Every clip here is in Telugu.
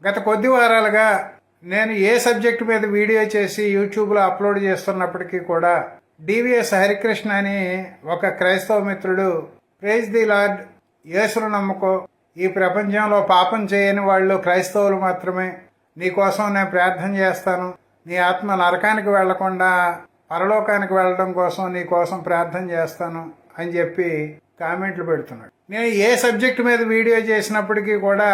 గత కొద్ది వారాలుగా నేను ఏ సబ్జెక్టు మీద వీడియో చేసి యూట్యూబ్లో అప్లోడ్ చేస్తున్నప్పటికీ కూడా డివిఎస్ హరికృష్ణ అని ఒక క్రైస్తవ మిత్రుడు, ప్రైజ్ ది లార్డ్, యేసును నమ్ముకో, ఈ ప్రపంచంలో పాపం చేయని వాళ్ళు క్రైస్తవులు మాత్రమే, నీకోసం నేను ప్రార్థన చేస్తాను, నీ ఆత్మ నరకానికి వెళ్లకుండా పరలోకానికి వెళ్ళడం కోసం నీ కోసం ప్రార్థన చేస్తాను అని చెప్పి కామెంట్లు పెడుతున్నాడు. నేను ఏ సబ్జెక్టు మీద వీడియో చేసినప్పటికీ కూడా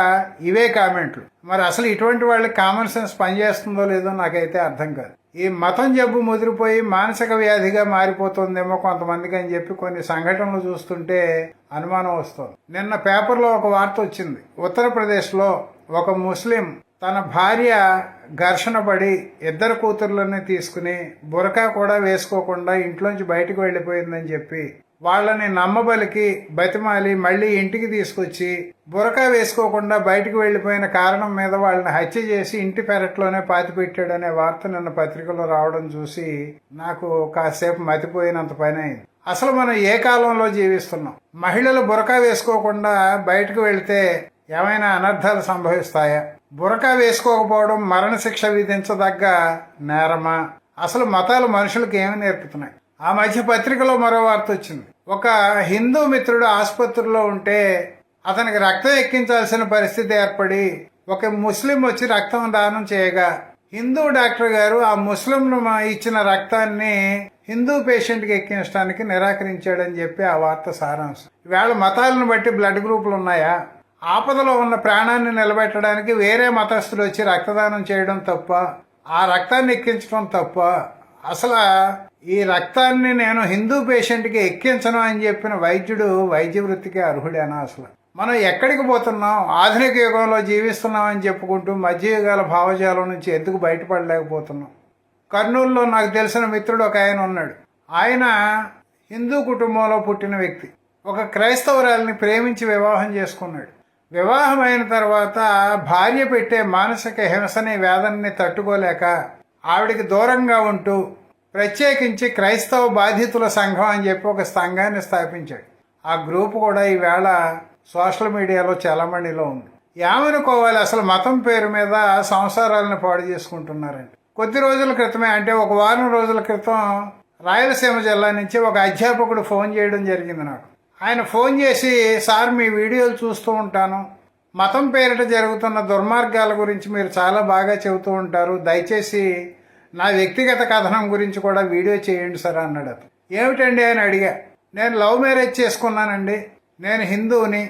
ఇవే కామెంట్లు. మరి అసలు ఇటువంటి వాళ్ళకి కామన్ సెన్స్ పనిచేస్తుందో లేదో నాకైతే అర్థం కాదు. ఈ మతం జబ్బు ముదిరిపోయి మానసిక వ్యాధిగా మారిపోతుందేమో కొంతమందికి అని చెప్పి కొన్ని సంఘటనలు చూస్తుంటే అనుమానం వస్తుంది. నిన్న పేపర్లో ఒక వార్త వచ్చింది. ఉత్తరప్రదేశ్లో ఒక ముస్లిం తన భార్య ఘర్షణ పడి ఇద్దరు కూతుర్లని తీసుకుని బురకా కూడా వేసుకోకుండా ఇంట్లోంచి బయటకు వెళ్ళిపోయిందని చెప్పి వాళ్ళని నమ్మబలికి బతిమాలి మళ్ళీ ఇంటికి తీసుకొచ్చి బురకా వేసుకోకుండా బయటకు వెళ్ళిపోయిన కారణం మీద వాళ్ళని హత్య చేసి ఇంటి పెరట్లోనే పాతిపెట్టాడనే వార్త నిన్న పత్రికలో రావడం చూసి నాకు కాసేపు మతిపోయినంత పని అయింది. అసలు మనం ఏ కాలంలో జీవిస్తున్నాం? మహిళలు బురకా వేసుకోకుండా బయటకు వెళితే ఏమైనా అనర్థాలు సంభవిస్తాయా? బురకా వేసుకోకపోవడం మరణశిక్ష విధించదగ్గ నేరమా? అసలు మతాలు మనుషులకు ఏమి నేర్పుతున్నాయి? ఆ మధ్య పత్రికలో మరో వార్త వచ్చింది. ఒక హిందూ మిత్రుడు ఆసుపత్రిలో ఉంటే అతనికి రక్తం ఎక్కించాల్సిన పరిస్థితి ఏర్పడి ఒక ముస్లిం వచ్చి రక్తం దానం చేయగా హిందూ డాక్టర్ గారు ఆ ముస్లింలు ఇచ్చిన రక్తాన్ని హిందూ పేషెంట్కి ఎక్కించడానికి నిరాకరించాడని చెప్పి ఆ వార్త సారాంశం. ఈవేళ మతాలను బట్టి బ్లడ్ గ్రూపులు ఉన్నాయా? ఆపదలో ఉన్న ప్రాణాన్ని నిలబెట్టడానికి వేరే మతస్థులు వచ్చి రక్తదానం చేయడం తప్ప, ఆ రక్తాన్ని ఎక్కించడం తప్ప? అసలు ఈ రక్తాన్ని నేను హిందూ పేషెంట్కి ఎక్కించను అని చెప్పిన వైద్యుడు వైద్య వృత్తికి అర్హుడేనా? అసలు మనం ఎక్కడికి పోతున్నాం? ఆధునిక యుగంలో జీవిస్తున్నాం అని చెప్పుకుంటూ మధ్యయుగాల భావజాలం నుంచి ఎందుకు బయటపడలేకపోతున్నాం? కర్నూలులో నాకు తెలిసిన మిత్రుడు ఒక ఆయన ఉన్నాడు. ఆయన హిందూ కుటుంబంలో పుట్టిన వ్యక్తి. ఒక క్రైస్తవురాలిని ప్రేమించి వివాహం చేసుకున్నాడు. వివాహం అయిన తర్వాత భార్య పెట్టే మానసిక హింసని వేదనని తట్టుకోలేక ఆవిడికి దూరంగా ఉంటూ ప్రత్యేకించి క్రైస్తవ బాధితుల సంఘం అని చెప్పి ఒక సంఘాన్ని స్థాపించాడు. ఆ గ్రూప్ కూడా ఈవేళ సోషల్ మీడియాలో చలమణిలో ఉంది. ఏమనుకోవాలి? అసలు మతం పేరు మీద సంసారాలను పాడు చేసుకుంటున్నారండి. కొద్ది రోజుల క్రితమే, అంటే ఒక వారం రోజుల క్రితం రాయలసీమ జిల్లా నుంచి ఒక అధ్యాపకుడు ఫోన్ చేయడం జరిగింది నాకు. ఆయన ఫోన్ చేసి, సార్ మీ వీడియోలు చూస్తూ ఉంటాను, మతం పేరిట జరుగుతున్న దుర్మార్గాల గురించి మీరు చాలా బాగా చెబుతూ ఉంటారు, దయచేసి నా వ్యక్తిగత కథనం గురించి కూడా వీడియో చేయండి సార్ అన్నాడు. అతను ఏమిటండి అని అడిగా. నేను లవ్ మ్యారేజ్ చేసుకున్నానండి, నేను హిందువుని,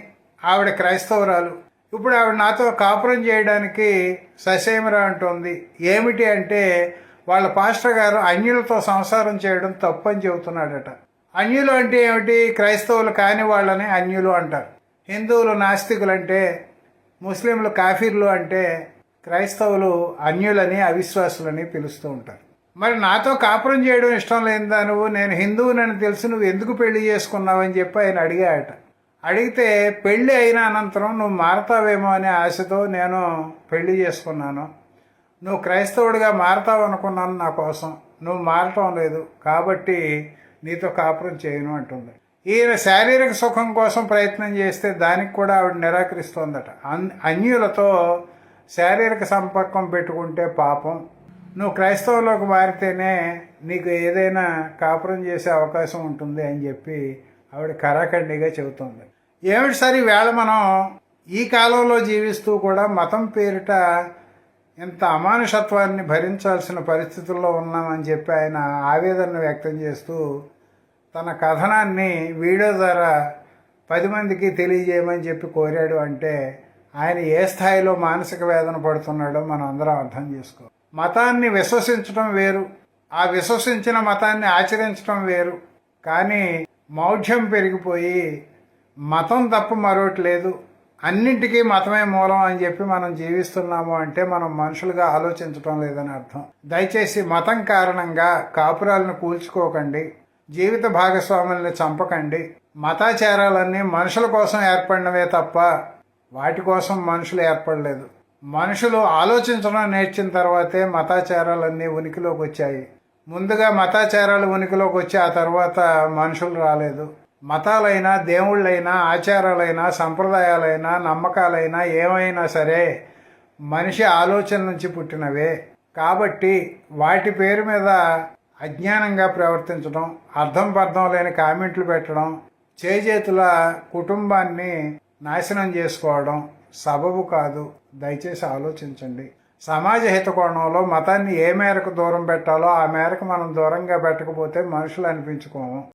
ఆవిడ క్రైస్తవురాలు, ఇప్పుడు ఆవిడ నాతో కాపురం చేయడానికి ససేమిరా అంటోంది. ఏమిటి అంటే వాళ్ళ పాస్టర్ గారు అన్యులతో సంసారం చేయడం తప్పు అని చెబుతున్నాడట. అన్యులు అంటే ఏమిటి? క్రైస్తవులు కాని వాళ్ళని అన్యులు అంటారు. హిందువులు నాస్తికులంటే, ముస్లింలు కాఫీర్లు అంటే, క్రైస్తవులు అన్యులని అవిశ్వాసులని పిలుస్తూ ఉంటారు. మరి నాతో కాపురం చేయడం ఇష్టం లేనిదా నువ్వు, నేను హిందువునని తెలిసి నువ్వు ఎందుకు పెళ్లి చేసుకున్నావని చెప్పి ఆయన అడిగాడట. అడిగితే పెళ్లి అయిన అనంతరం నువ్వు మారతావేమో అనే ఆశతో నేను పెళ్లి చేసుకున్నాను, నువ్వు క్రైస్తవుడిగా మారతావు అనుకున్నాను నా కోసం, నువ్వు మారటం లేదు కాబట్టి నీతో కాపురం చేయను అంటుంది. ఈయన శారీరక సుఖం కోసం ప్రయత్నం చేస్తే దానికి కూడా ఆవిడ నిరాకరిస్తోందట. అన్యులతో శారీరక సంపర్కం పెట్టుకుంటే పాపం, నువ్వు క్రైస్తవులోకి మారితేనే నీకు ఏదైనా కాపురం చేసే అవకాశం ఉంటుంది అని చెప్పి ఆవిడ కరాఖండిగా చెబుతుంది. ఏమిటి సరే, ఈవేళ మనం ఈ కాలంలో జీవిస్తూ కూడా మతం పేరిట ఇంత అమానుషత్వాన్ని భరించాల్సిన పరిస్థితుల్లో ఉన్నామని చెప్పి ఆయన ఆవేదన వ్యక్తం చేస్తూ తన కథనాన్ని వీడియో ద్వారా 10 మందికి తెలియజేయమని చెప్పి కోరాడు. అంటే ఆయన ఏ స్థాయిలో మానసిక వేదన పడుతున్నాడో మనం అందరం అర్థం చేసుకో. మతాన్ని విశ్వసించడం వేరు, ఆ విశ్వసించిన మతాన్ని ఆచరించడం వేరు. కానీ మౌఢ్యం పెరిగిపోయి మతం తప్ప మరొకటి లేదు, అన్నింటికీ మతమే మూలం అని చెప్పి మనం జీవిస్తున్నాము అంటే మనం మనుషులుగా ఆలోచించడం లేదని అర్థం. దయచేసి మతం కారణంగా కాపురాలను కూల్చుకోకండి, జీవిత భాగస్వాముల్ని చంపకండి. మతాచారాలన్నీ మనుషుల కోసం ఏర్పడినవే తప్ప వాటి కోసం మనుషులు ఏర్పడలేదు. మనుషులు ఆలోచించడం నేర్చిన తర్వాతే మతాచారాలన్నీ ఉనికిలోకి వచ్చాయి. ముందుగా మతాచారాలు ఉనికిలోకి వచ్చి ఆ తర్వాత మనుషులు రాలేదు. మతాలైనా, దేవుళ్ళైనా, ఆచారాలైనా, సంప్రదాయాలైనా, నమ్మకాలైనా ఏమైనా సరే మనిషి ఆలోచన నుంచి పుట్టినవే. కాబట్టి వాటి పేరు మీద అజ్ఞానంగా ప్రవర్తించడం, అర్థం పర్థం లేని కామెంట్లు పెట్టడం, చేజేతుల కుటుంబాన్ని నాశనం చేసుకోవడం సబబు కాదు. దయచేసి ఆలోచించండి. సమాజ హిత కోణంలో మతాన్ని ఏ మేరకు దూరం పెట్టాలో ఆ మేరకు మనం దూరంగా పెట్టకపోతే మనుషులు అనిపించుకోము.